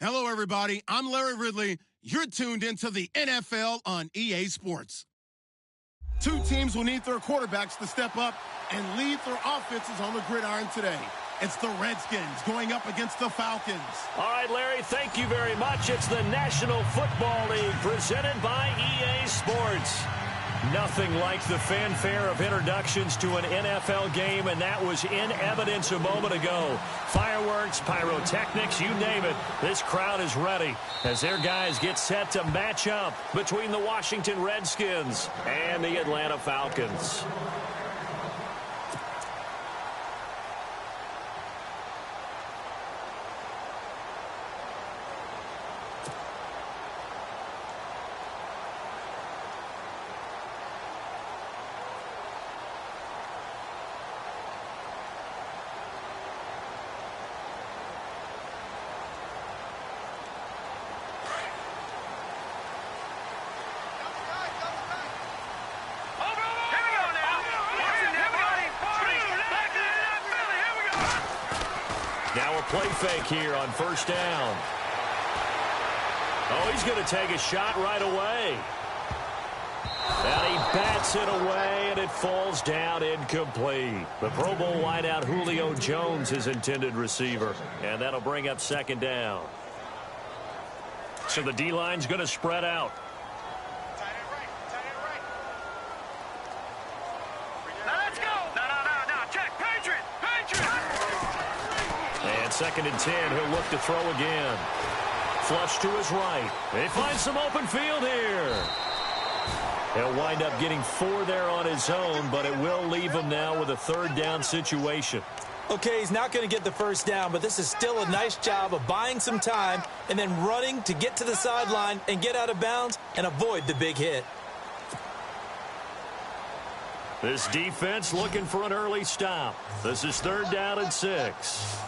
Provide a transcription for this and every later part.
Hello, everybody. I'm Larry Ridley. You're tuned into the NFL on EA Sports. Two teams will need their quarterbacks to step up and lead their offenses on the gridiron today. It's the Redskins going up against the Falcons. All right, Larry, thank you very much. It's the National Football League presented by EA Sports. Nothing like the fanfare of introductions to an NFL game, and that was in evidence a moment ago. Fireworks, pyrotechnics, you name it. This crowd is ready as their guys get set to match up between the Washington Redskins and the Atlanta Falcons. Now a play fake here on first down. Oh, he's going to take a shot right away. And he bats it away, and it falls down incomplete. The Pro Bowl wideout Julio Jones, his intended receiver. And that'll bring up second down. So the D-line's going to spread out. Second and 10, he'll look to throw again. Flush to his right. They find some open field here. He'll wind up getting 4 there on his own, but it will leave him now with a third down situation. Okay, he's not going to get the first down, but this is still a nice job of buying some time and then running to get to the sideline and get out of bounds and avoid the big hit. This defense looking for an early stop. This is third down and 6.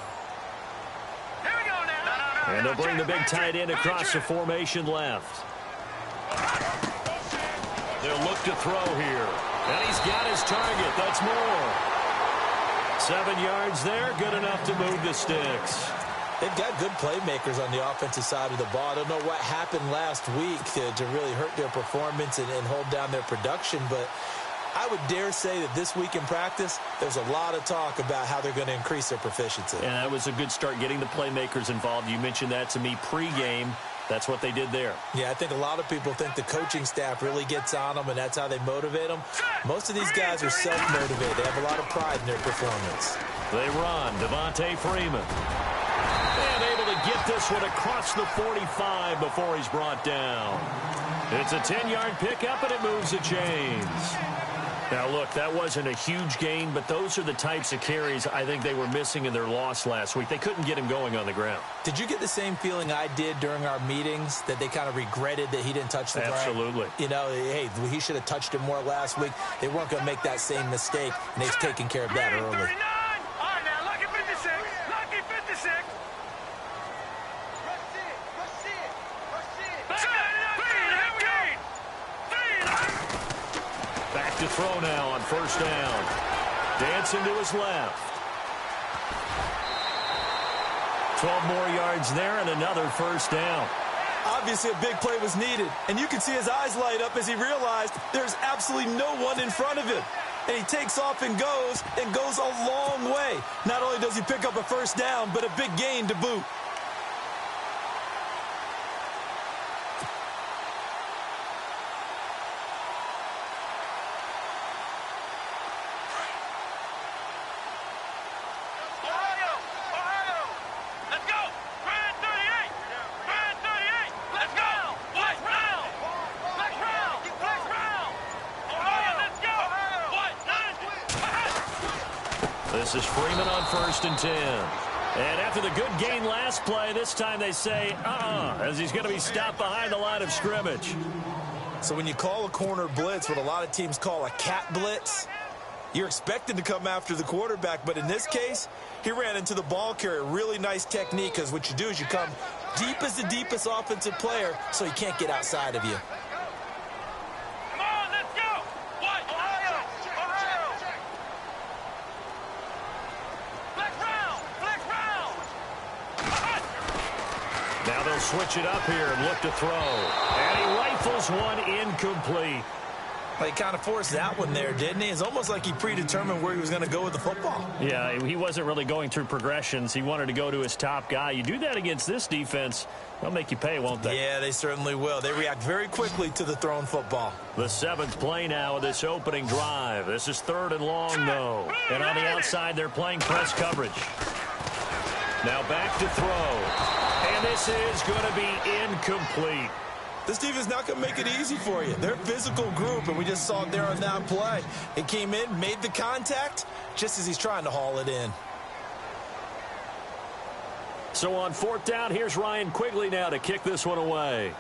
And they'll bring the big tight end across the formation left. They'll look to throw here. And he's got his target. That's more. 7 yards there. Good enough to move the sticks. They've got good playmakers on the offensive side of the ball. I don't know what happened last week to really hurt their performance and hold down their production, but I would dare say that this week in practice, there's a lot of talk about how they're going to increase their proficiency. And that was a good start, getting the playmakers involved. You mentioned that to me pregame. That's what they did there. Yeah, I think a lot of people think the coaching staff really gets on them, and that's how they motivate them. Most of these guys are self-motivated. They have a lot of pride in their performance. They run. Devontae Freeman. And able to get this one across the 45 before he's brought down. It's a 10-yard pickup, and it moves the chains. Now, look, that wasn't a huge gain, but those are the types of carries I think they were missing in their loss last week. They couldn't get him going on the ground. Did you get the same feeling I did during our meetings, that they kind of regretted that he didn't touch the ground? Absolutely. You know, hey, he should have touched him more last week. They weren't going to make that same mistake, and they've taken care of that early. 39! All right, now, lucky 56. Lucky 56. Back to throw now on first down. Dancing to his left. 12 more yards there and another first down. Obviously, a big play was needed, and you can see his eyes light up as he realized there's absolutely no one in front of him. And he takes off and goes a long way. Not only does he pick up a first down, but a big gain to boot. This is Freeman on first and 10. And after the good gain last play, this time they say, as he's going to be stopped behind the line of scrimmage. So when you call a corner blitz, what a lot of teams call a cat blitz, you're expected to come after the quarterback. But in this case, he ran into the ball carrier. Really nice technique, because what you do is you come deep as the deepest offensive player so he can't get outside of you. Now they'll switch it up here and look to throw. And he rifles one incomplete. Well, he kind of forced that one there, didn't he? It's almost like he predetermined where he was going to go with the football. Yeah, he wasn't really going through progressions. He wanted to go to his top guy. You do that against this defense, they'll make you pay, won't they? Yeah, they certainly will. They react very quickly to the thrown football. The 7th play now of this opening drive. This is 3rd and long, though. And on the outside, they're playing press coverage. Now back to throw. And this is going to be incomplete. This defense not going to make it easy for you. They're a physical group, and we just saw it there on that play. It came in, made the contact, just as he's trying to haul it in. So on 4th down, here's Ryan Quigley now to kick this one away.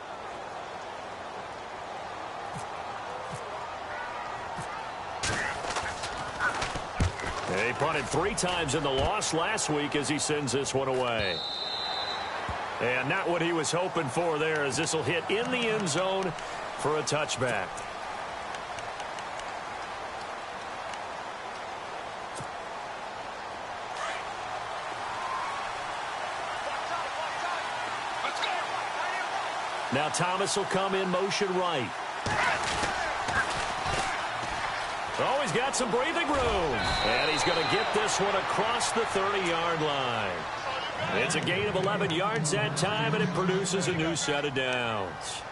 He punted 3 times in the loss last week as he sends this one away. And not what he was hoping for there, as this will hit in the end zone for a touchback. Now Thomas will come in motion right. Oh, he's got some breathing room. And he's going to get this one across the 30-yard line. It's a gain of 11 yards that time, and it produces a new set of downs.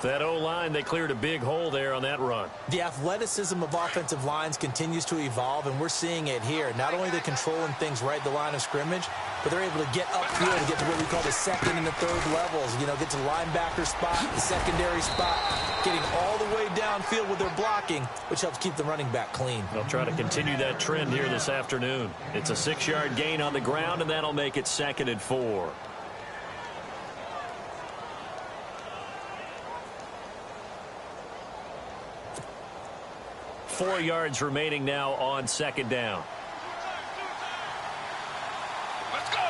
That O-line, they cleared a big hole there on that run. The athleticism of offensive lines continues to evolve, and we're seeing it here. Not only are they controlling things right at the line of scrimmage, but they're able to get upfield and get to what we call the 2nd and the 3rd levels. You know, get to the linebacker spot, the secondary spot, getting all the way downfield with their blocking, which helps keep the running back clean. They'll try to continue that trend here this afternoon. It's a 6-yard gain on the ground, and that'll make it 2nd and 4. Four yards remaining now on 2nd down. Let's go.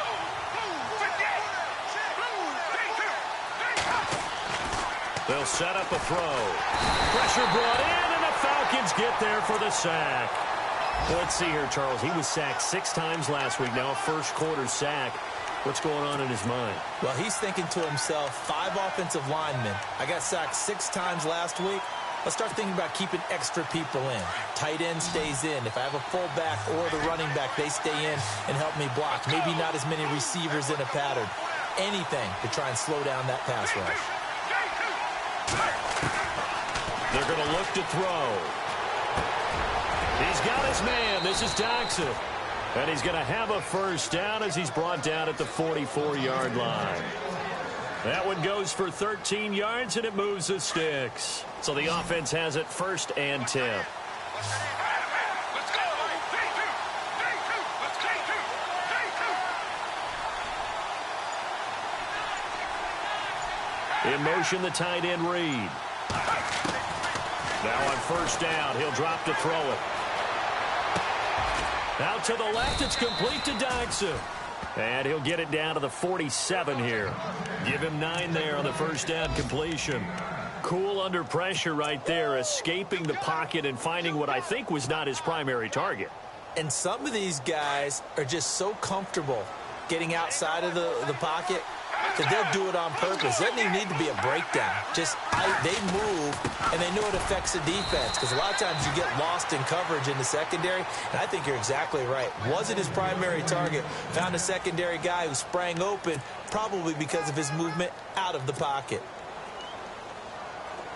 They'll set up a throw. Pressure brought in, and the Falcons get there for the sack. Well, let's see here, Charles. He was sacked 6 times last week. Now a first-quarter sack. What's going on in his mind? Well, he's thinking to himself, 5 offensive linemen. I got sacked 6 times last week. Let's start thinking about keeping extra people in. Tight end stays in. If I have a fullback or the running back, they stay in and help me block. Maybe not as many receivers in a pattern. Anything to try and slow down that pass rush. They're going to look to throw. He's got his man. This is Jackson. And he's going to have a first down as he's brought down at the 44-yard line. That one goes for 13 yards, and it moves the sticks. So the offense has it 1st and 10. Let's go. In motion, the tight end Reed. Now on 1st down, he'll drop to throw it. Out to the left, it's complete to Dodson. And he'll get it down to the 47 here. Give him 9 there on the 1st down completion. Cool under pressure right there, escaping the pocket and finding what I think was not his primary target. And some of these guys are just so comfortable getting outside of the pocket that they'll do it on purpose. Doesn't even need to be a breakdown. Just they move, and they know it affects the defense, because a lot of times you get lost in coverage in the secondary, and I think you're exactly right. Wasn't his primary target. Found a secondary guy who sprang open, probably because of his movement out of the pocket.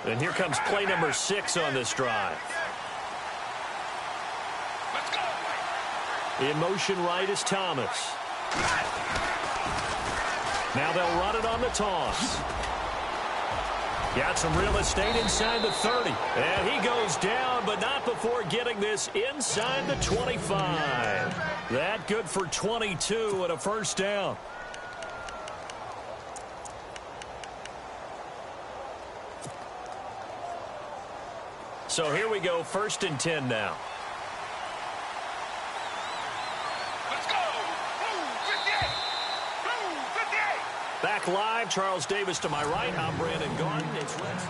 And here comes play number 6 on this drive. Let's go. In motion right is Thomas. Now they'll run it on the toss. Got some real estate inside the 30. And he goes down, but not before getting this inside the 25. That good for 22 and a first down. So here we go, 1st and 10 now. Let's go. Blue 58. Blue 58. Back live, Charles Davis to my right. I'm Brandon Gaudin. It's West.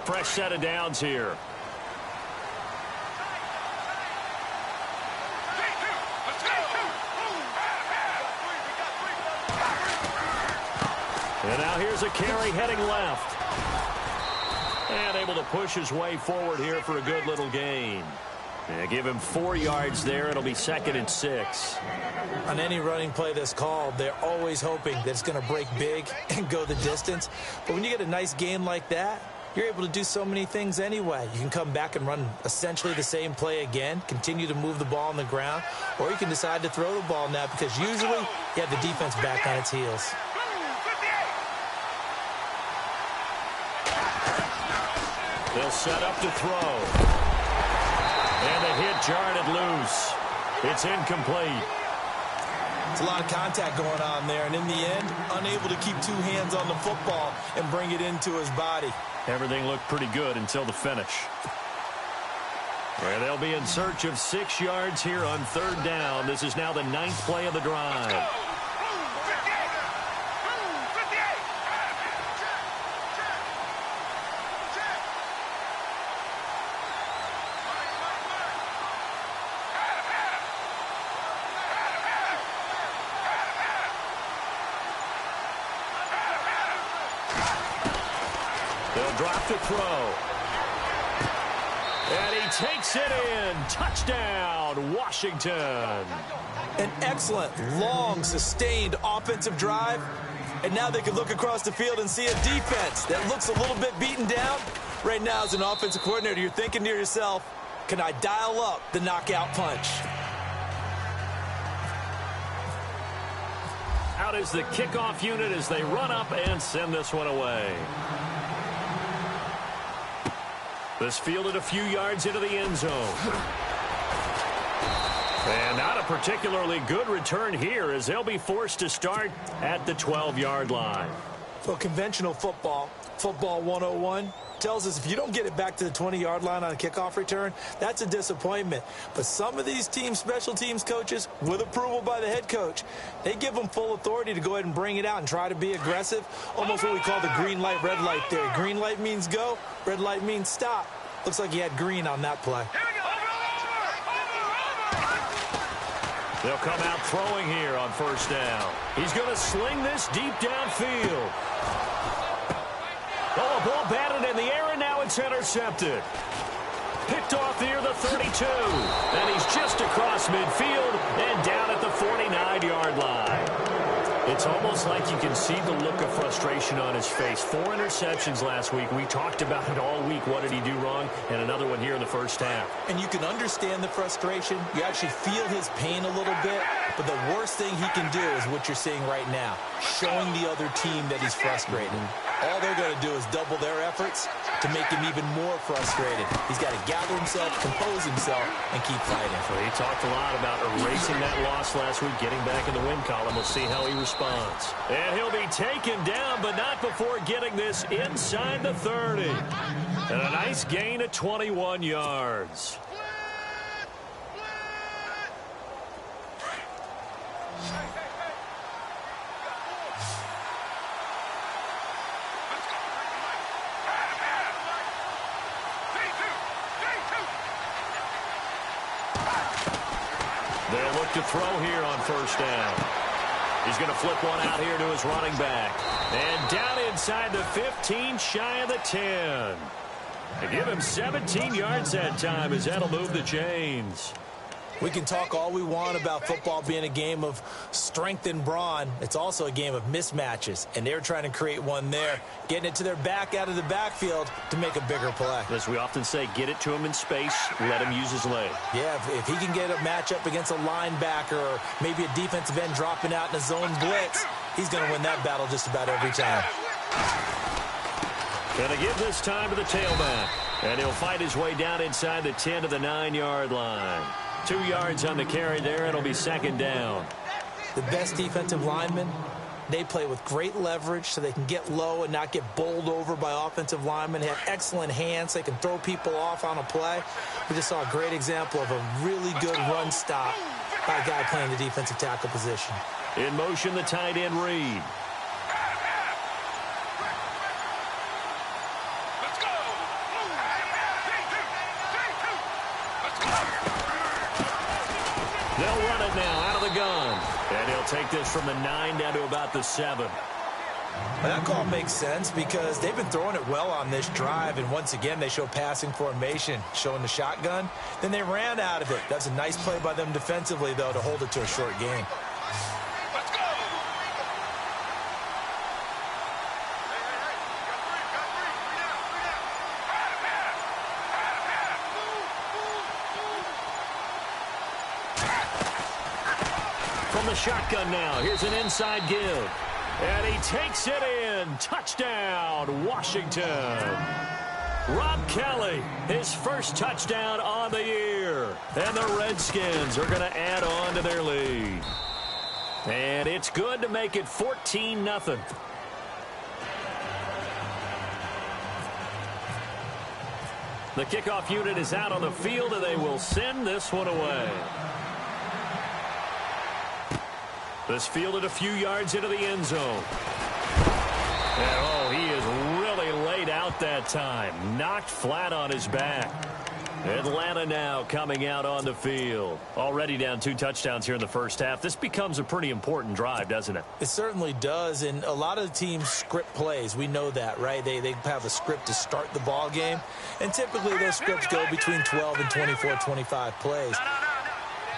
Fresh set of downs here. And now here's a carry heading left. And able to push his way forward here for a good little gain. And give him 4 yards there. It'll be 2nd and 6. On any running play that's called, they're always hoping that it's going to break big and go the distance. But when you get a nice gain like that, you're able to do so many things anyway. You can come back and run essentially the same play again, continue to move the ball on the ground, or you can decide to throw the ball now because usually you have the defense back on its heels. They'll set up to throw. And the hit jarred it loose. It's incomplete. It's a lot of contact going on there, and in the end, unable to keep 2 hands on the football and bring it into his body. Everything looked pretty good until the finish. Where they'll be in search of 6 yards here on 3rd down. This is now the 9th play of the drive. They'll drop to throw. And he takes it in. Touchdown, Washington. An excellent, long, sustained offensive drive. And now they can look across the field and see a defense that looks a little bit beaten down. Right now, as an offensive coordinator, you're thinking to yourself, can I dial up the knockout punch? Out is the kickoff unit as they run up and send this one away. This fielded a few yards into the end zone. And not a particularly good return here as they'll be forced to start at the 12-yard line. So conventional football, football 101, tells us if you don't get it back to the 20-yard line on a kickoff return, that's a disappointment. But some of these teams, special teams coaches, with approval by the head coach, they give them full authority to go ahead and bring it out and try to be aggressive, almost what we call the green light, red light theory. Green light means go, red light means stop. Looks like he had green on that play. They'll come out throwing here on 1st down. He's going to sling this deep downfield. Oh, a ball batted in the air, and now it's intercepted. Picked off near the 32. And he's just across midfield and down at the 49-yard line. It's almost like you can see the look of frustration on his face. 4 interceptions last week. We talked about it all week. What did he do wrong? And another one here in the 1st half. And you can understand the frustration. You actually feel his pain a little bit. But the worst thing he can do is what you're seeing right now, showing the other team that he's frustrated. All they're going to do is double their efforts to make him even more frustrated. He's got to gather himself, compose himself, and keep fighting. Well, he talked a lot about erasing that loss last week, getting back in the win column. We'll see how he responds. And he'll be taken down, but not before getting this inside the 30. And a nice gain of 21 yards. They'll look to throw here on 1st down. He's going to flip one out here to his running back. And down inside the 15, shy of the 10. They give him 17 yards that time as that'll move the chains. We can talk all we want about football being a game of strength and brawn. It's also a game of mismatches, and they're trying to create one there, getting it to their back out of the backfield to make a bigger play. As we often say, get it to him in space, let him use his leg. Yeah, if he can get a matchup against a linebacker or maybe a defensive end dropping out in a zone blitz, he's going to win that battle just about every time. Going to give this time to the tailback, and he'll fight his way down inside the 10 to the 9-yard line. 2 yards on the carry there. It'll be 2nd down. The best defensive linemen, they play with great leverage so they can get low and not get bowled over by offensive linemen. They have excellent hands. They can throw people off on a play. We just saw a great example of a really good run stop by a guy playing the defensive tackle position. In motion, the tight end Reed. They'll run it now out of the gun. And he'll take this from the 9 down to about the 7. Well, that call makes sense because they've been throwing it well on this drive, and once again, they show passing formation, showing the shotgun. Then they ran out of it. That's a nice play by them defensively, though, to hold it to a short gain. Let's go! From the shotgun now, here's an inside give. And he takes it in. Touchdown, Washington. Rob Kelly, his first touchdown on the year. And the Redskins are going to add on to their lead. And it's good to make it 14-0. The kickoff unit is out on the field, and they will send this one away. This fielded a few yards into the end zone. And, oh, he is really laid out that time. Knocked flat on his back. Atlanta now coming out on the field. Already down 2 touchdowns here in the first half. This becomes a pretty important drive, doesn't it? It certainly does, and a lot of the teams script plays. We know that, right? They have a script to start the ball game, and typically those scripts go between 12 and 24, 25 plays.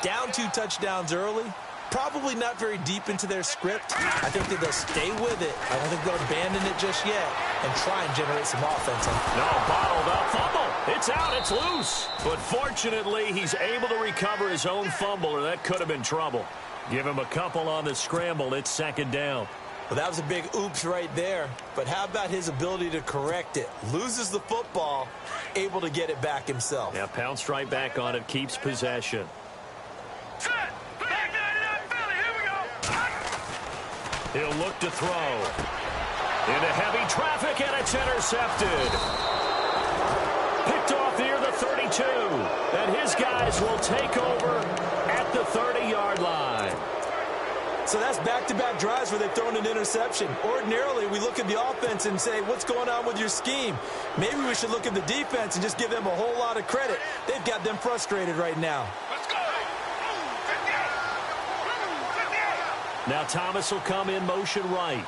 Down 2 touchdowns early. Probably not very deep into their script. I think that they'll stay with it. I don't think they'll abandon it just yet and try and generate some offense. No, bottled up fumble. It's out. It's loose. But fortunately, he's able to recover his own fumble, or that could have been trouble. Give him a couple on the scramble. It's second down. Well, that was a big oops right there. But how about his ability to correct it? Loses the football, able to get it back himself. Yeah, pounced right back on it, keeps possession. He'll look to throw. Into heavy traffic, and it's intercepted. Picked off near the 32. And his guys will take over at the 30-yard line. So that's back-to-back drives where they've thrown an interception. Ordinarily, we look at the offense and say, what's going on with your scheme? Maybe we should look at the defense and just give them a whole lot of credit. They've got them frustrated right now. Let's go! Now Thomas will come in motion right.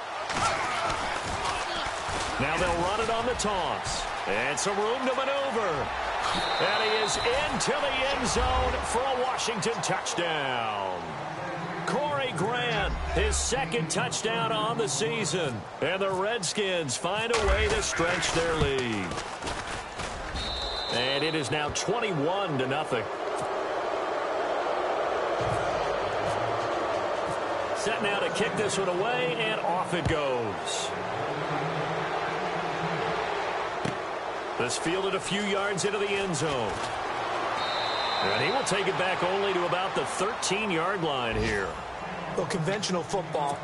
Now they'll run it on the toss. And some room to maneuver. And he is into the end zone for a Washington touchdown. Corey Grant, his second touchdown on the season. And the Redskins find a way to stretch their lead. And it is now 21-0. Set now to kick this one away, and off it goes. This fielded a few yards into the end zone. And he will take it back only to about the 13-yard line here. Well, conventional football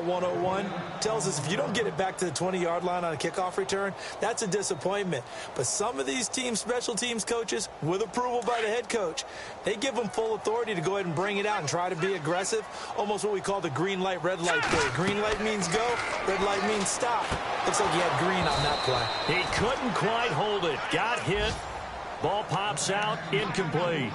101, tells us if you don't get it back to the 20-yard line on a kickoff return, that's a disappointment. But some of these teams, special teams coaches, with approval by the head coach, they give them full authority to go ahead and bring it out and try to be aggressive, almost what we call the green light, red light play. Green light means go, red light means stop. Looks like he had green on that play. He couldn't quite hold it. Got hit. Ball pops out, incomplete.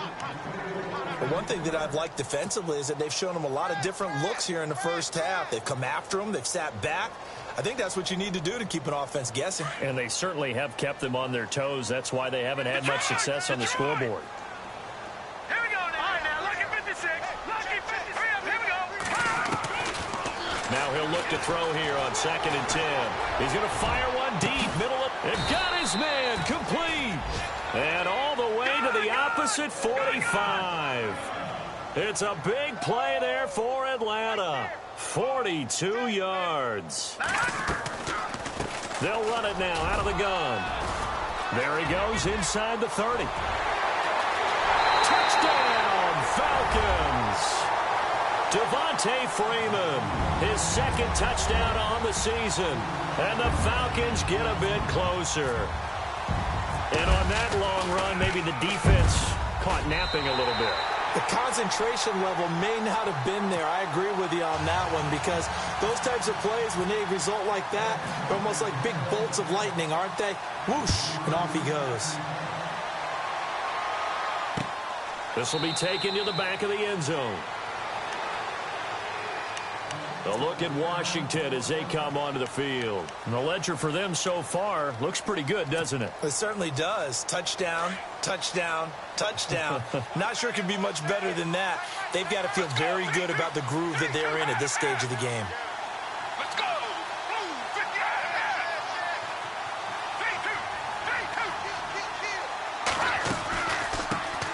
But one thing that I've liked defensively is that they've shown him a lot of different looks here in the first half. They've come after him. They've sat back. I think that's what you need to do to keep an offense guessing. And they certainly have kept them on their toes. That's why they haven't had much success on the scoreboard. Here we go now. All right, now, lucky 56. Lucky 53. Here we go. Now he'll look to throw here on 2nd and 10. He's going to fire one deep, middle of, and got his man complete. And all the way to the opposite 45. It's a big play there for Atlanta. 42 yards. They'll run it now out of the gun. There he goes inside the 30. Touchdown, Falcons. Devontae Freeman, his second touchdown on the season. And the Falcons get a bit closer. And on that long run, maybe the defense caught napping a little bit. The concentration level may not have been there. I agree with you on that one because those types of plays, when they result like that, they're almost like big bolts of lightning, aren't they? Whoosh, and off he goes. This will be taken to the back of the end zone. A look at Washington as they come onto the field. And the ledger for them so far looks pretty good, doesn't it? It certainly does. Touchdown, touchdown, touchdown. Not sure it can be much better than that. They've got to feel very good about the groove that they're in at this stage of the game. Let's go! Blue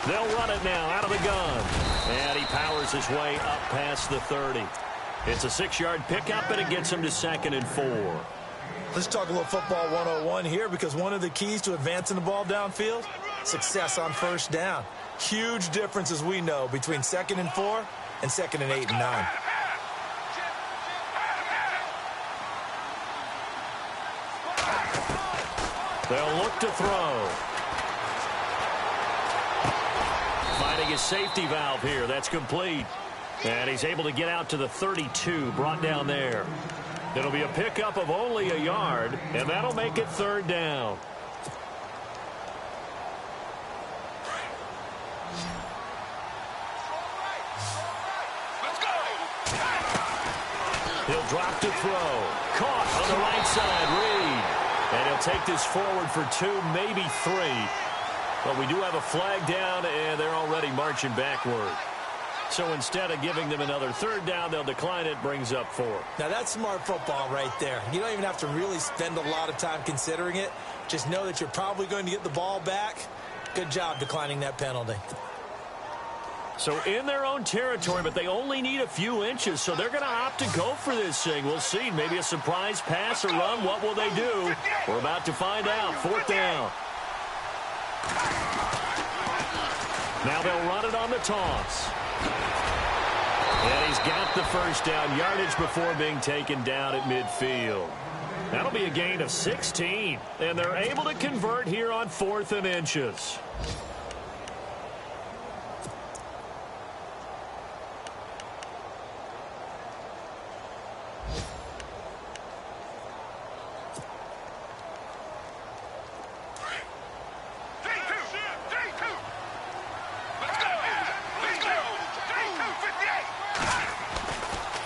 58! They'll run it now out of the gun. And he powers his way up past the 30. It's a 6-yard pickup, and it gets him to 2nd and 4. Let's talk a little football 101 here, because one of the keys to advancing the ball downfield, success on first down. Huge difference, as we know, between 2nd and 4 and 2nd and 8 and 9. They'll look to throw. Finding his safety valve here. That's complete. And he's able to get out to the 32, brought down there. It'll be a pickup of only a yard, and that'll make it 3rd down. Let's go! He'll drop to throw. Caught on the right side, Reed. And he'll take this forward for 2, maybe 3. But we do have a flag down, and they're already marching backward. So instead of giving them another 3rd down, they'll decline it, brings up 4. Now, that's smart football right there. You don't even have to really spend a lot of time considering it. Just know that you're probably going to get the ball back. Good job declining that penalty. So in their own territory, but they only need a few inches, so they're going to opt to go for this thing. We'll see. Maybe a surprise pass or run. What will they do? We're about to find out. 4th down. Now they'll run it on the toss. And he's got the first down yardage before being taken down at midfield. That'll be a gain of 16. And they're able to convert here on 4th and inches.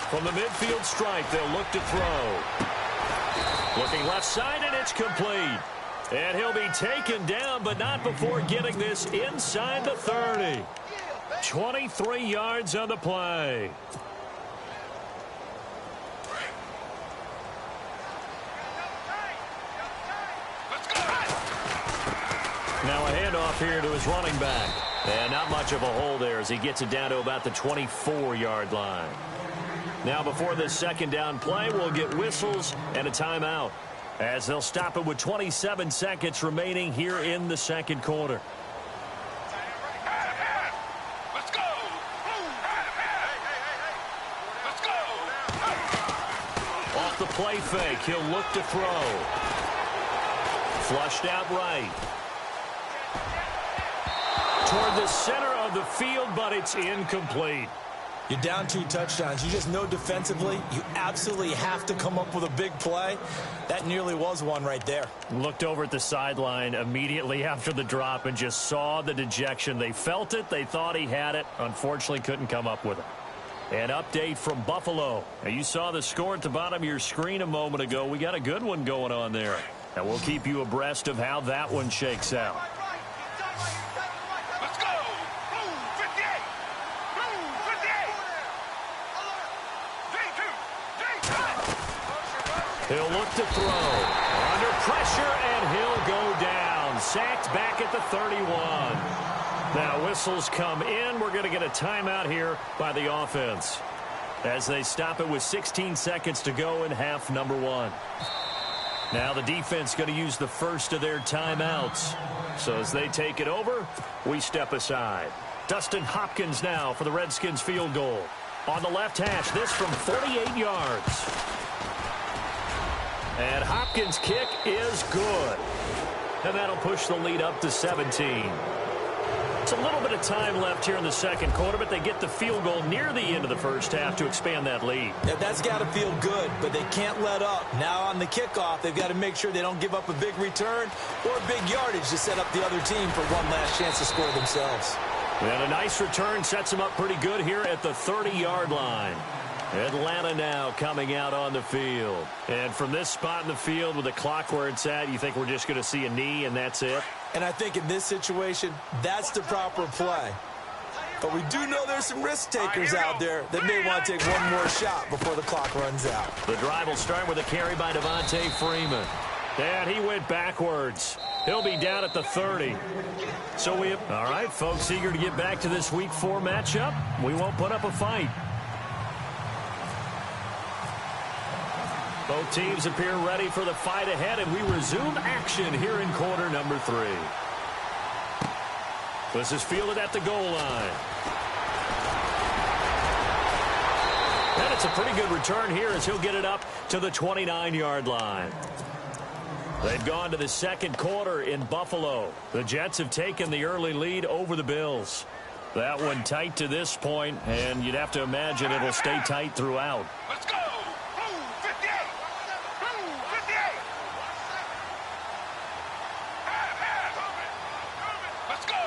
From the midfield stripe, they'll look to throw. Looking left side, and it's complete. And he'll be taken down, but not before getting this inside the 30. 23 yards on the play. Now a handoff here to his running back. And not much of a hole there as he gets it down to about the 24-yard line. Now before this 2nd down play, we'll get whistles and a timeout, as they'll stop it with 27 seconds remaining here in the 2nd quarter. Let's go! Let's go! Off the play fake, he'll look to throw. Flushed out right. Toward the center of the field, but it's incomplete. You're down 2 touchdowns. You just know defensively you absolutely have to come up with a big play. That nearly was one right there. Looked over at the sideline immediately after the drop and just saw the dejection. They felt it. They thought he had it. Unfortunately, couldn't come up with it. An update from Buffalo. Now, you saw the score at the bottom of your screen a moment ago. We got a good one going on there. And we'll keep you abreast of how that one shakes out. He'll look to throw. Under pressure, and he'll go down. Sacked back at the 31. Now whistles come in. We're going to get a timeout here by the offense, as they stop it with 16 seconds to go in half number 1. Now the defense going to use the first of their timeouts. So as they take it over, we step aside. Dustin Hopkins now for the Redskins field goal. On the left hash, this from 48 yards. And Hopkins' kick is good. And that'll push the lead up to 17. It's a little bit of time left here in the 2nd quarter, but they get the field goal near the end of the first half to expand that lead. Yeah, that's got to feel good, but they can't let up. Now on the kickoff, they've got to make sure they don't give up a big return or big yardage to set up the other team for one last chance to score themselves. And a nice return sets them up pretty good here at the 30-yard line. Atlanta now coming out on the field. And from this spot in the field with the clock where it's at, you think we're just going to see a knee and that's it? And I think in this situation, that's the proper play. But we do know there's some risk takers out there that may want to take one more shot before the clock runs out. The drive will start with a carry by Devontae Freeman. And he went backwards. He'll be down at the 30. So all right, folks, eager to get back to this Week 4 matchup. We won't put up a fight. Both teams appear ready for the fight ahead, and we resume action here in quarter number 3. This is fielded at the goal line. And it's a pretty good return here as he'll get it up to the 29-yard line. They've gone to the second quarter in Buffalo. The Jets have taken the early lead over the Bills. That one tight to this point, and you'd have to imagine it'll stay tight throughout. Let's go! Blue 58! Blue 58! Let's go!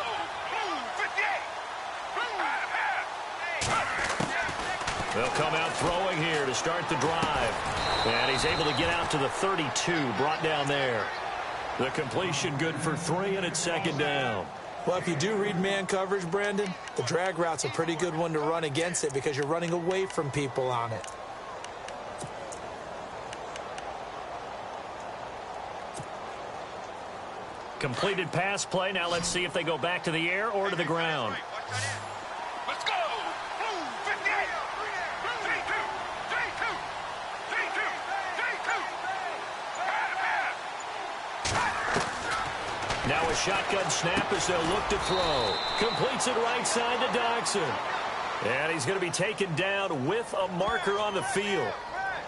Blue 58! They'll come out throwing here to start the drive. And he's able to get out to the 32, brought down there. The completion good for 3, and it's second down. Well, if you do read man coverage, Brandon, the drag route's a pretty good one to run against it because you're running away from people on it. Completed pass play. Now let's see if they go back to the air or to the ground. Let's go! Blue 58! 3-2! 3-2! 3-2! Now a shotgun snap as they'll look to throw. Completes it right side to Dodson. And he's going to be taken down with a marker on the field.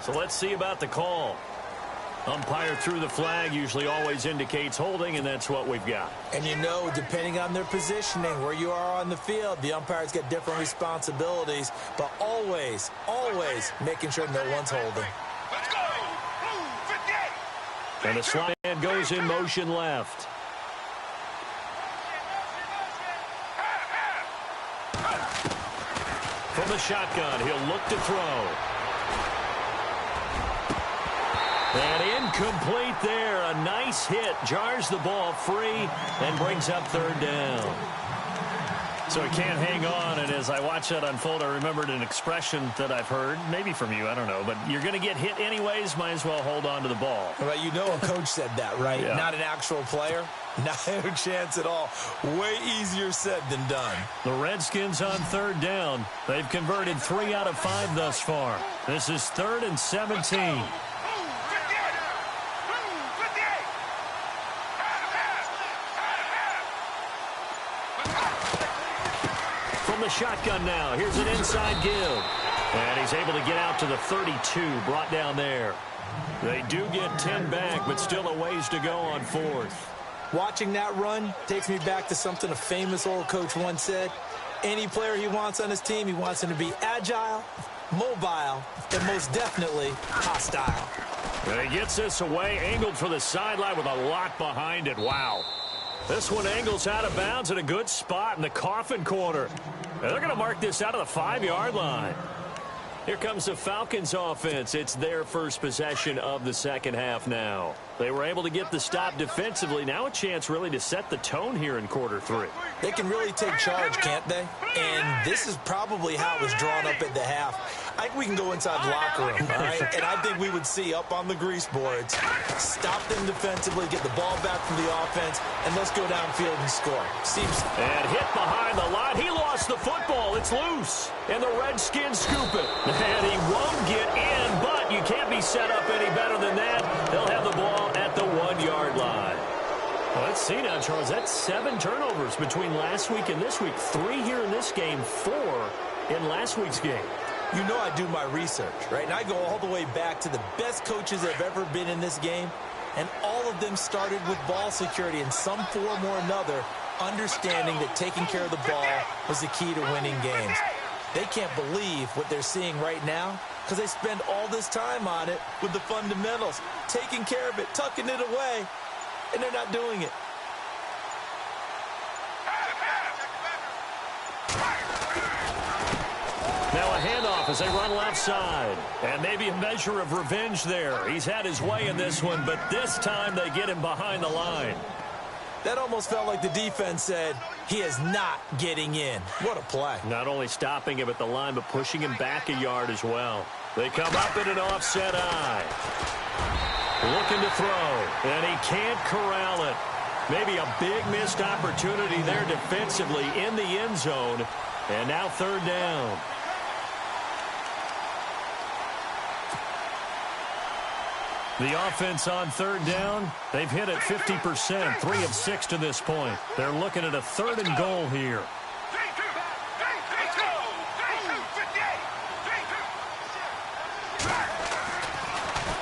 So let's see about the call. Umpire threw the flag, usually always indicates holding, and that's what we've got. And you know, depending on their positioning, where you are on the field, the umpires get different responsibilities, but always, always making sure no one's holding. Let's go! Blue 58! And the slide goes in motion left. From the shotgun, he'll look to throw. And incomplete there. A nice hit. Jars the ball free and brings up third down. So he can't hang on, and as I watch that unfold, I remembered an expression that I've heard, maybe from you, I don't know, but you're going to get hit anyways, might as well hold on to the ball. Well, you know a coach said that, right? Yeah. Not an actual player. Not a chance at all. Way easier said than done. The Redskins on third down. They've converted 3 out of 5 thus far. This is 3rd and 17. From the shotgun now, here's an inside give. And he's able to get out to the 32, brought down there. They do get 10 back, but still a ways to go on 4th. Watching that run takes me back to something a famous old coach once said. Any player he wants on his team, he wants him to be agile, mobile, and most definitely hostile. And he gets this away, angled for the sideline with a lot behind it. Wow. This one angles out of bounds at a good spot in the coffin corner. And they're going to mark this out of the 5-yard line. Here comes the Falcons offense. It's their first possession of the second half now. They were able to get the stop defensively. Now a chance really to set the tone here in quarter 3. They can really take charge, can't they? And this is probably how it was drawn up at the half. I think we can go inside the locker room, all right? And I think we would see up on the grease boards, stop them defensively, get the ball back from the offense, and let's go downfield and score. And hit behind the line. He lost the football. It's loose. And the Redskins scoop it. And he won't get in, but you can't be set up any better than that. They'll have the ball at the 1-yard line. Well, let's see now, Charles. That's 7 turnovers between last week and this week. 3 here in this game, 4 in last week's game. You know I do my research, right? And I go all the way back to the best coaches that have ever been in this game. And all of them started with ball security in some form or another, understanding that taking care of the ball was the key to winning games. They can't believe what they're seeing right now because they spend all this time on it with the fundamentals, taking care of it, tucking it away, and they're not doing it. Now a handoff as they run left side. And maybe a measure of revenge there. He's had his way in this one, but this time they get him behind the line. That almost felt like the defense said, he is not getting in. What a play. Not only stopping him at the line, but pushing him back a yard as well. They come up in an offset eye. Looking to throw, and he can't corral it. Maybe a big missed opportunity there defensively in the end zone. And now third down. The offense on third down, they've hit it 50%, 3 of 6 to this point. They're looking at a third and goal here.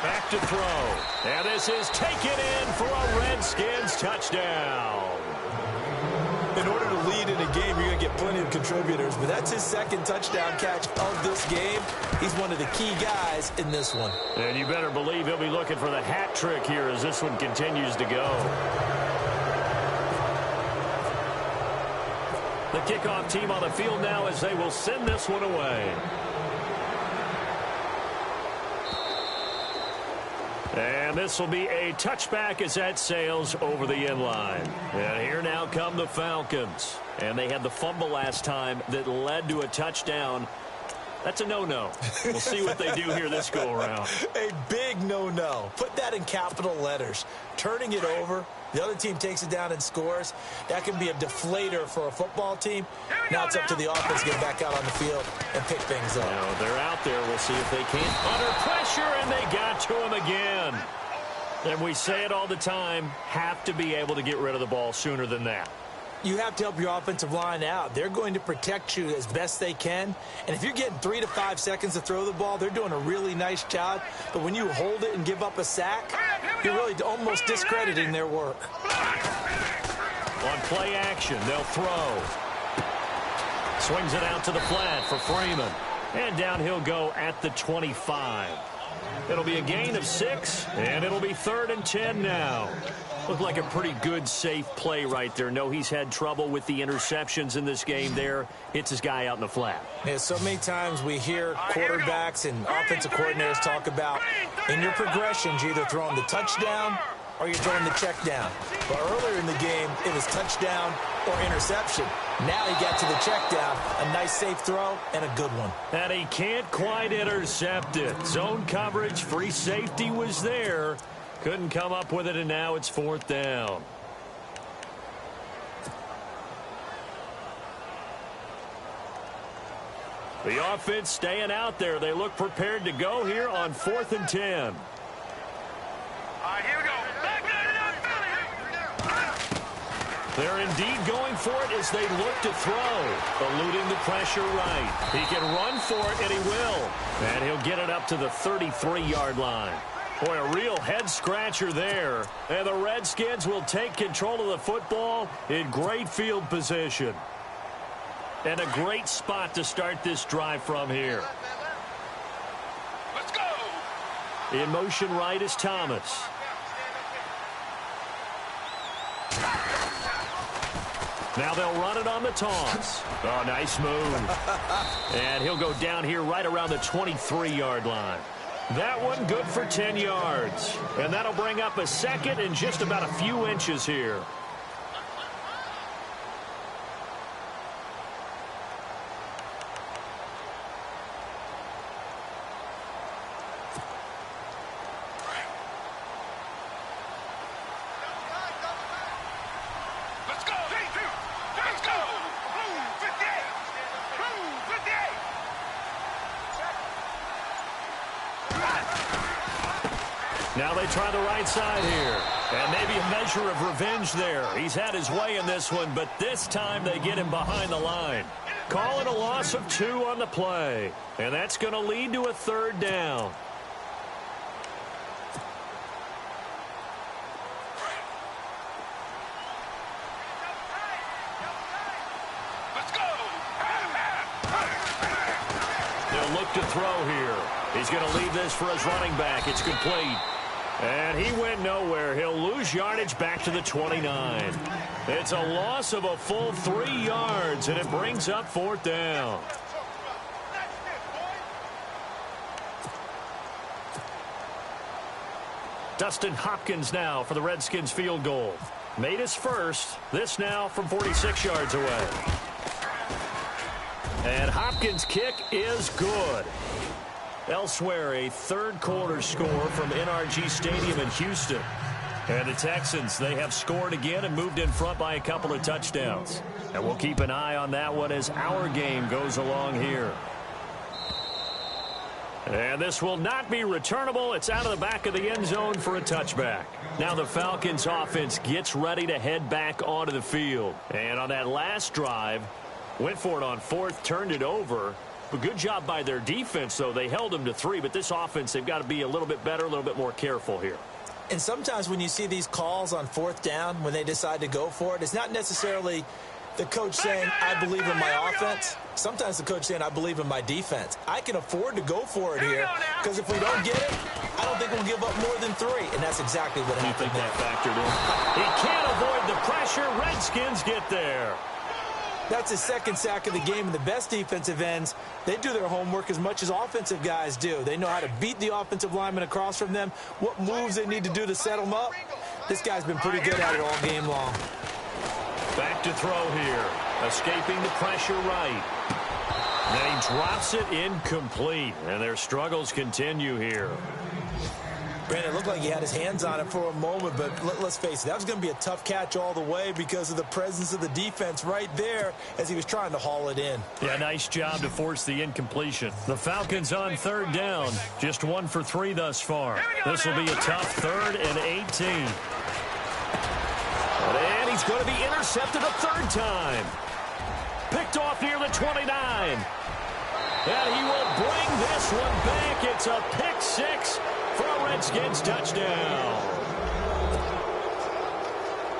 Back to throw. And this is taken in for a Redskins touchdown. In order to lead in a game, you're going to get plenty of contributors, but that's his second touchdown catch of this game. He's one of the key guys in this one. And you better believe he'll be looking for the hat trick here as this one continues to go. The kickoff team on the field now as they will send this one away. And this will be a touchback as that sails over the end line. And here now come the Falcons. And they had the fumble last time that led to a touchdown. That's a no-no. We'll see what they do here this go-around. A big no-no. Put that in capital letters. Turning it over, the other team takes it down and scores. That can be a deflator for a football team. Now it's up to the offense to get back out on the field and pick things up. Now they're out there. We'll see if they can. Under pressure, and they got to him again. And we say it all the time, have to be able to get rid of the ball sooner than that. You have to help your offensive line out. They're going to protect you as best they can. And if you're getting 3 to 5 seconds to throw the ball, they're doing a really nice job. But when you hold it and give up a sack, you're really almost discrediting their work. On play action, they'll throw. Swings it out to the flat for Freeman. And down he'll go at the 25. It'll be a gain of 6, and it'll be 3rd and 10 now. Looked like a pretty good, safe play right there. No, he's had trouble with the interceptions in this game there. Hits his guy out in the flat. Yeah, so many times we hear quarterbacks and offensive coordinators talk about in your progressions, you're either throwing the touchdown or you're throwing the check down. But earlier in the game, it was touchdown or interception. Now he got to the check down. A nice safe throw and a good one. And he can't quite intercept it. Zone coverage, free safety was there. Couldn't come up with it, and now it's 4th down. The offense staying out there. They look prepared to go here on 4th and 10. All right, here we go. They're indeed going for it as they look to throw. Eluding the pressure right. He can run for it, and he will. And he'll get it up to the 33-yard line. Boy, a real head-scratcher there. And the Redskins will take control of the football in great field position. And a great spot to start this drive from here. Let's go. In motion right is Thomas. Now they'll run it on the toss. Oh, nice move. And he'll go down here right around the 23-yard line. That one good for 10 yards. And that'll bring up a 2nd and just about a few inches here. Let's go. Let's go. 58. 58. Now they try the right side here. And maybe a measure of revenge there. He's had his way in this one, but this time they get him behind the line. Call it a loss of 2 on the play. And that's going to lead to a 3rd down. Let's go. They'll look to throw here. He's going to leave this for his running back. It's complete. And he went nowhere. He'll lose yardage back to the 29. It's a loss of a full 3 yards, and it brings up 4th down. Dustin Hopkins now for the Redskins field goal. Made his first. This now from 46 yards away. And Hopkins' kick is good. Elsewhere, a third-quarter score from NRG Stadium in Houston. And the Texans, they have scored again and moved in front by a couple of touchdowns. And we'll keep an eye on that one as our game goes along here. And this will not be returnable. It's out of the back of the end zone for a touchback. Now the Falcons offense gets ready to head back onto the field. And on that last drive, went for it on fourth, turned it over. A good job by their defense, though. They held them to 3, but this offense, they've got to be a little bit better, a little bit more careful here. And sometimes when you see these calls on fourth down, when they decide to go for it, it's not necessarily the coach saying, I believe in my offense. Sometimes the coach saying, I believe in my defense. I can afford to go for it here because if we don't get it, I don't think we'll give up more than 3. And that's exactly what happened. You think that factored in? He can't avoid the pressure. Redskins get there. That's his second sack of the game, and the best defensive ends, they do their homework as much as offensive guys do. They know how to beat the offensive lineman across from them, what moves they need to do to set them up. This guy's been pretty good at it all game long. Back to throw here. Escaping the pressure right. Then he drops it incomplete, and their struggles continue here. Brandon, it looked like he had his hands on it for a moment, but let's face it, that was going to be a tough catch all the way because of the presence of the defense right there as he was trying to haul it in. Yeah, nice job to force the incompletion. The Falcons on third down, just 1 for 3 thus far. This will be a tough 3rd and 18. And he's going to be intercepted a third time. Picked off near the 29. And he will bring this one back. It's a pick 6 for a Redskins touchdown.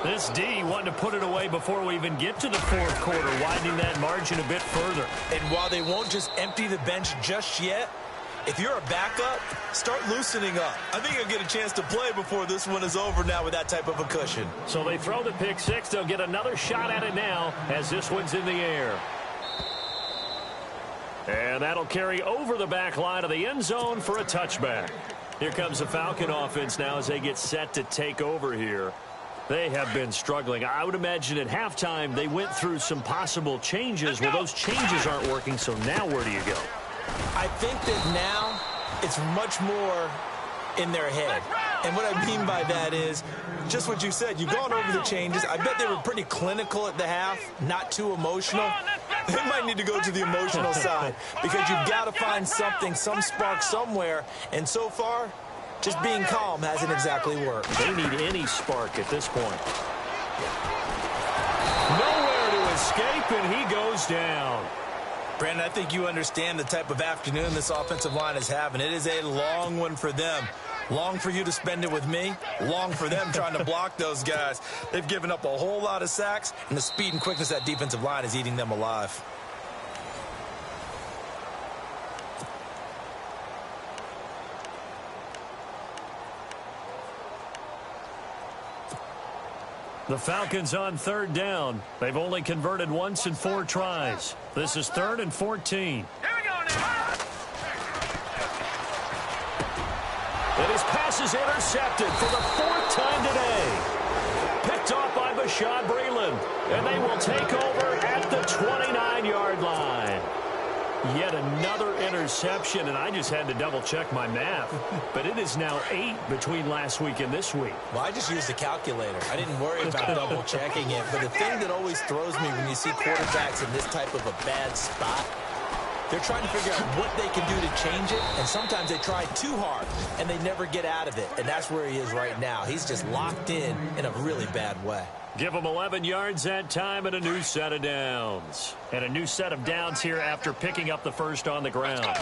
This D wanting to put it away before we even get to the fourth quarter, widening that margin a bit further. And while they won't just empty the bench just yet, if you're a backup, start loosening up. I think you'll get a chance to play before this one is over now with that type of a cushion. So they throw the pick 6. They'll get another shot at it now as this one's in the air. And that'll carry over the back line of the end zone for a touchback. Here comes the Falcon offense now as they get set to take over here. They have been struggling. I would imagine at halftime they went through some possible changes. Well, those changes aren't working, so now where do you go? I think that now it's much more in their head. And what I mean by that is just what you said. You've gone over the changes. I bet they were pretty clinical at the half, not too emotional. They might need to go to the emotional side because you've got to find something, some spark somewhere. And so far, just being calm hasn't exactly worked. They need any spark at this point. Nowhere to escape, and he goes down. Brandon, I think you understand the type of afternoon this offensive line is having. It is a long one for them. Long for you to spend it with me. Long for them trying to block those guys. They've given up a whole lot of sacks, and the speed and quickness of that defensive line is eating them alive. The Falcons on third down. They've only converted once in 4 tries. This is 3rd and 14. Here we go now. And his pass is intercepted for the 4th time today. Picked off by Bashaud Breeland. And they will take over at the 29-yard line. Yet another interception, and I just had to double-check my math. But it is now 8 between last week and this week. Well, I just used the calculator. I didn't worry about double-checking it. But the thing that always throws me when you see quarterbacks in this type of a bad spot, they're trying to figure out what they can do to change it, and sometimes they try too hard, and they never get out of it. And that's where he is right now. He's just locked in a really bad way. Give him 11 yards that time and a new set of downs. And a new set of downs here after picking up the first on the ground. And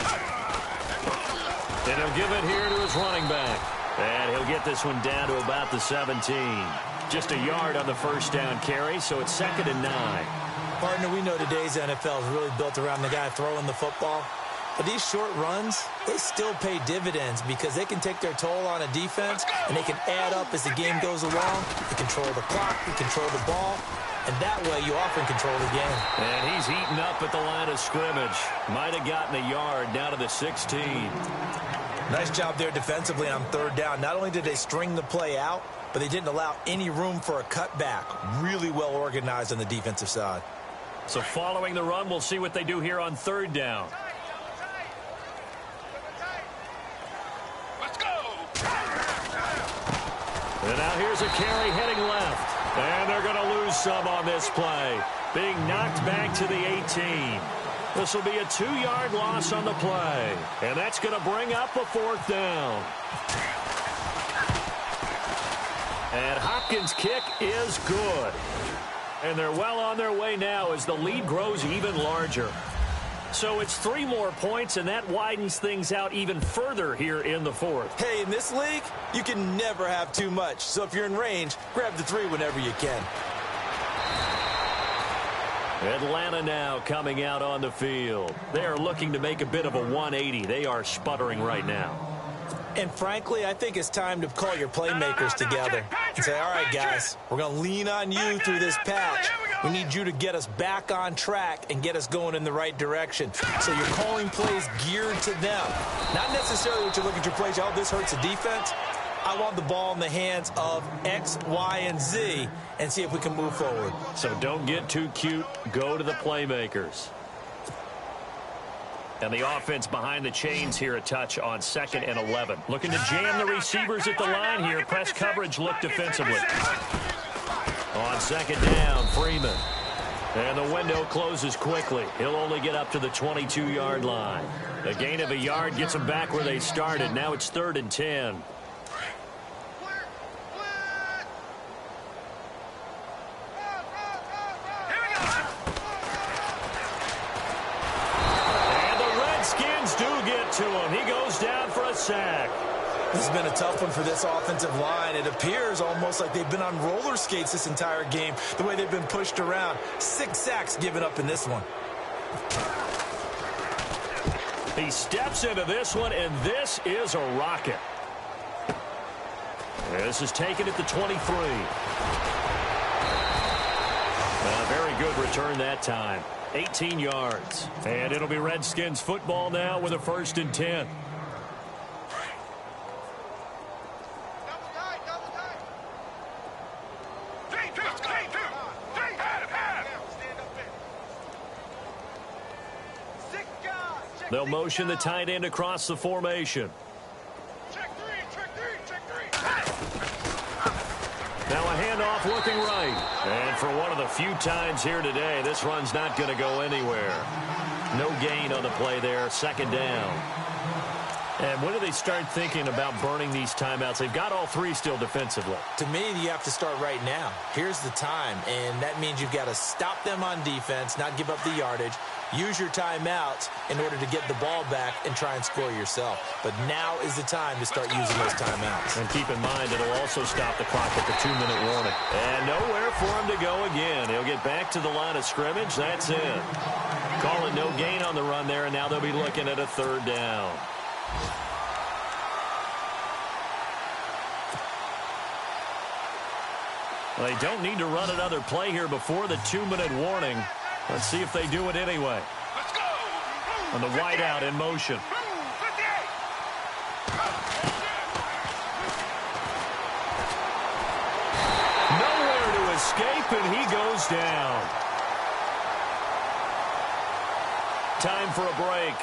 he'll give it here to his running back. And he'll get this one down to about the 17. Just a yard on the first down carry, so it's 2nd and 9. Partner, we know today's NFL is really built around the guy throwing the football. But these short runs, they still pay dividends because they can take their toll on a defense and they can add up as the game goes along. You control the clock, you control the ball, and that way you often control the game. And he's eaten up at the line of scrimmage. Might have gotten a yard down to the 16. Nice job there defensively on third down. Not only did they string the play out, but they didn't allow any room for a cutback. Really well organized on the defensive side. So following the run, we'll see what they do here on third down. Let's go. And now here's a carry heading left. And they're going to lose some on this play. Being knocked back to the 18. This will be a 2-yard loss on the play. And that's going to bring up a fourth down. And Hopkins' kick is good. And they're well on their way now as the lead grows even larger. So it's 3 more points, and that widens things out even further here in the fourth. Hey, in this league, you can never have too much. So if you're in range, grab the 3 whenever you can. Atlanta now coming out on the field. They are looking to make a bit of a 180. They are sputtering right now. And frankly, I think it's time to call your playmakers together and say, all right, guys, we're going to lean on you through this patch. We need you to get us back on track and get us going in the right direction. So you're calling plays geared to them. Not necessarily what you look at your plays, oh, this hurts the defense. I want the ball in the hands of X, Y, and Z and see if we can move forward. So don't get too cute. Go to the playmakers. And the offense behind the chains here a touch on 2nd and 11. Looking to jam the receivers at the line here. Press coverage look defensively. On 2nd down, Freeman. And the window closes quickly. He'll only get up to the 22-yard line. A gain of a yard gets them back where they started. Now it's 3rd and 10. To him. He goes down for a sack. This has been a tough one for this offensive line. It appears almost like they've been on roller skates this entire game, the way they've been pushed around. 6 sacks given up in this one. He steps into this one, and this is a rocket. This is taken at the 23. A very good return that time. 18 yards. And it'll be Redskins football now with a 1st and 10. They'll motion the tight end across the formation. Now a handoff looking right. And for one of the few times here today, this run's not going to go anywhere. No gain on the play there. 2nd down. And when do they start thinking about burning these timeouts? They've got all 3 still defensively. To me, you have to start right now. Here's the time, and that means you've got to stop them on defense, not give up the yardage. Use your timeouts in order to get the ball back and try and score yourself. But now is the time to start using those timeouts. And keep in mind, it'll also stop the clock at the 2-minute warning. And nowhere for him to go again. He'll get back to the line of scrimmage. That's it. Calling no gain on the run there, and now they'll be looking at a 3rd down. Well, they don't need to run another play here before the 2-minute warning. Let's see if they do it anyway. Let's go. And the wideout in motion. Nowhere to escape, and he goes down. Time for a break.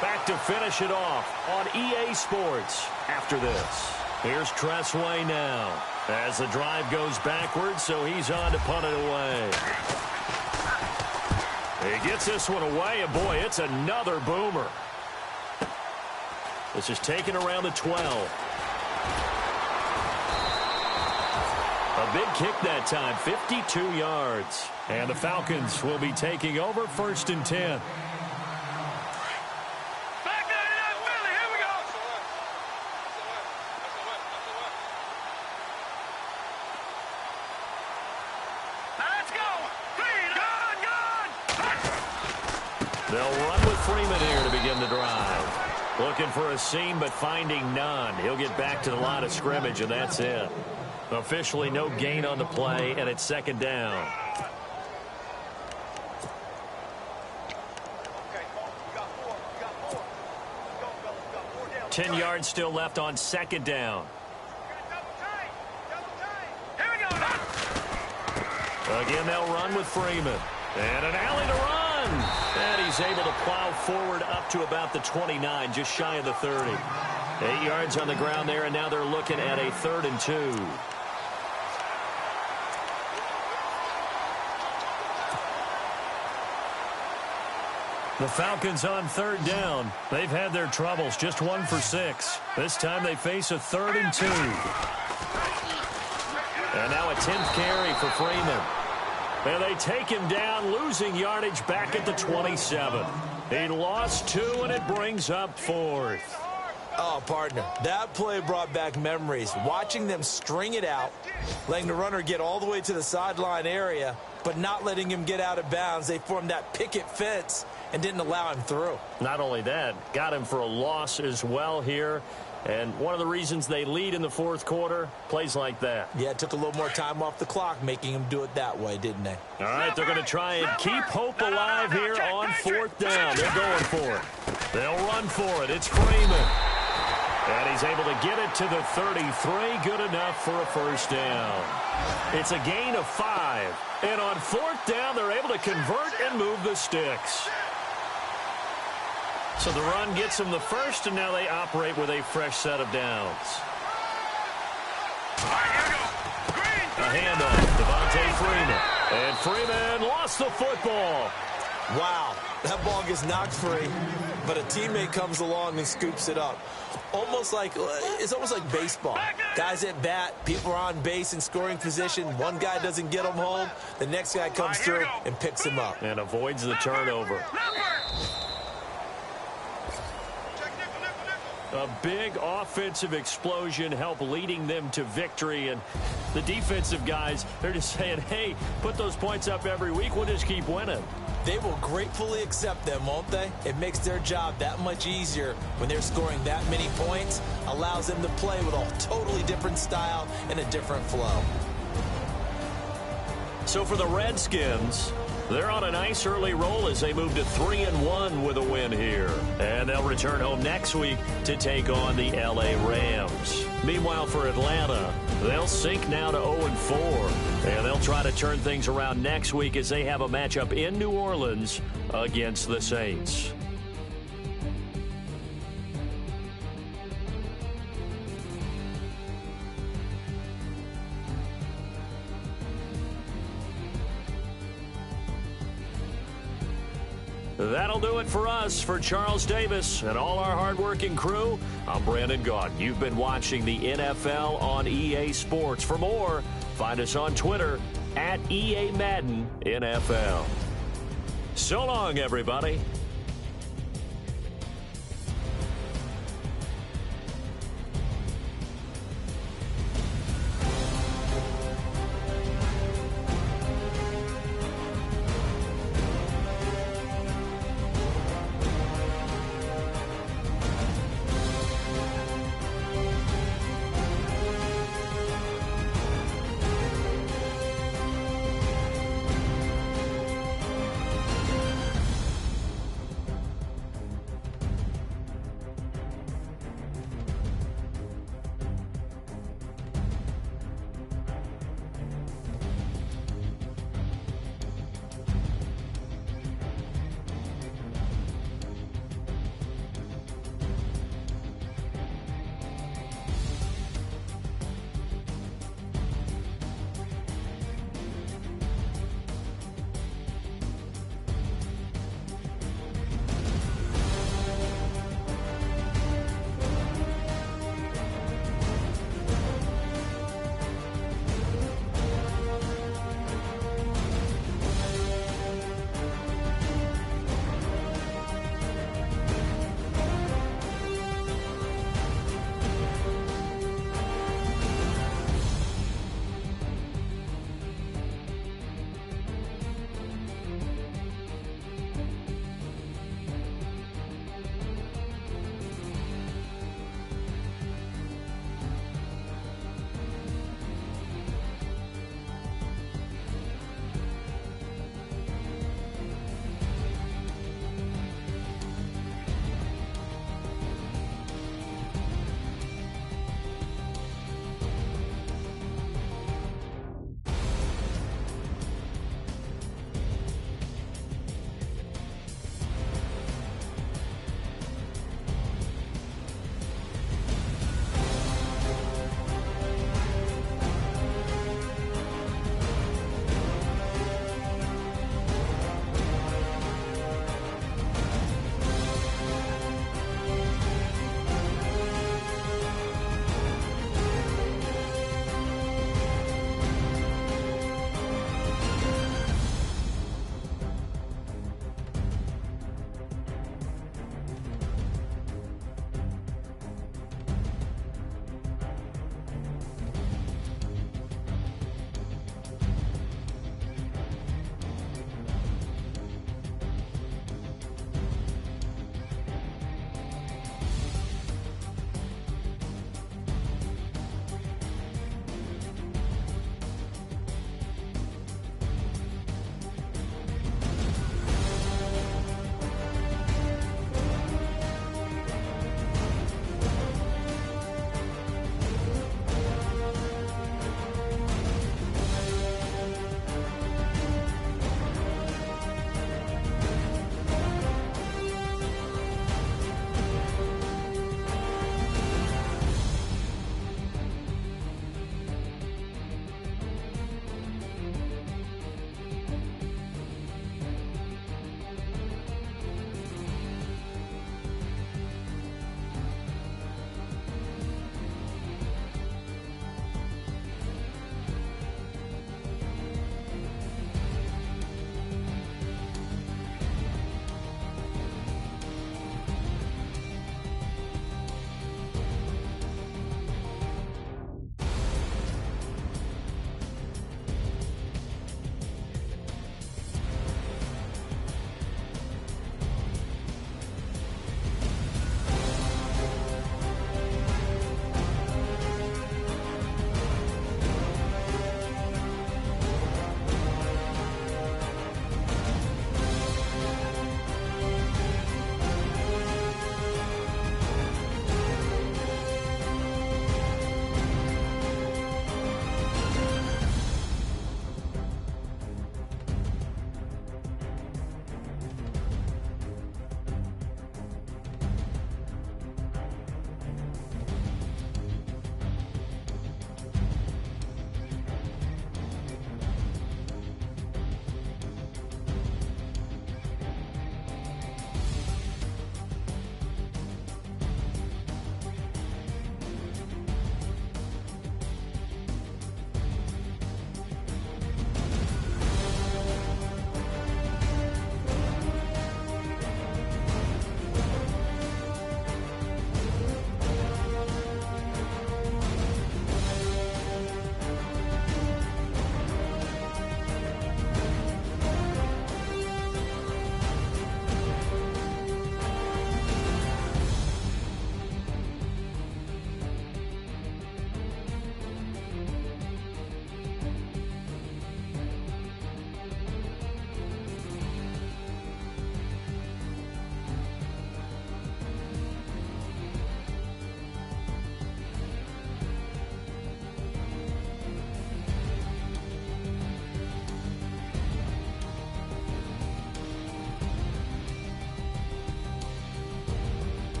Back to finish it off on EA Sports after this. Here's Tressway now as the drive goes backwards, so he's on to punt it away. He gets this one away, and boy, it's another boomer. This is taken around the 12. A big kick that time, 52 yards. And the Falcons will be taking over 1st and 10. They'll run with Freeman here to begin the drive. Looking for a seam, but finding none. He'll get back to the line of scrimmage, and that's it. Officially no gain on the play, and it's 2nd down. 10 yards still left on second down. Again, they'll run with Freeman. And an alley to run. And he's able to plow forward up to about the 29, just shy of the 30. 8 yards on the ground there, and now they're looking at a 3rd and 2. The Falcons on 3rd down. They've had their troubles, just 1 for 6. This time they face a 3rd and 2. And now a 10th carry for Freeman. And they take him down, losing yardage back at the 27. He lost 2, and it brings up 4th. Oh, partner, that play brought back memories. Watching them string it out, letting the runner get all the way to the sideline area, but not letting him get out of bounds. They formed that picket fence and didn't allow him through. Not only that, got him for a loss as well here. And one of the reasons they lead in the 4th quarter, plays like that. Yeah, it took a little more time off the clock, making him do it that way, didn't they? All right, they're going to try and keep hope alive here on 4th down. They're going for it. They'll run for it. It's Freeman. And he's able to get it to the 33. Good enough for a 1st down. It's a gain of 5. And on 4th down, they're able to convert and move the sticks. So the run gets them the 1st, and now they operate with a fresh set of downs. A handoff, Devontae Freeman. And Freeman lost the football. Wow, that ball gets knocked free, but a teammate comes along and scoops it up. It's almost like baseball. Guys at bat, people are on base in scoring position. One guy doesn't get him home. The next guy comes through and picks him up. And avoids the turnover. A big offensive explosion helped leading them to victory. And the defensive guys, they're just saying, hey, put those points up every week. We'll just keep winning. They will gratefully accept them, won't they? It makes their job that much easier when they're scoring that many points. Allows them to play with a totally different style and a different flow. So for the Redskins, they're on a nice early roll as they move to 3-1 with a win here. And they'll return home next week to take on the L.A. Rams. Meanwhile, for Atlanta, they'll sink now to 0-4. And they'll try to turn things around next week as they have a matchup in New Orleans against the Saints. That'll do it for us. For Charles Davis and all our hardworking crew, I'm Brandon Gaudin. You've been watching the NFL on EA Sports. For more, find us on Twitter at EA Madden NFL. So long, everybody.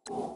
Oh,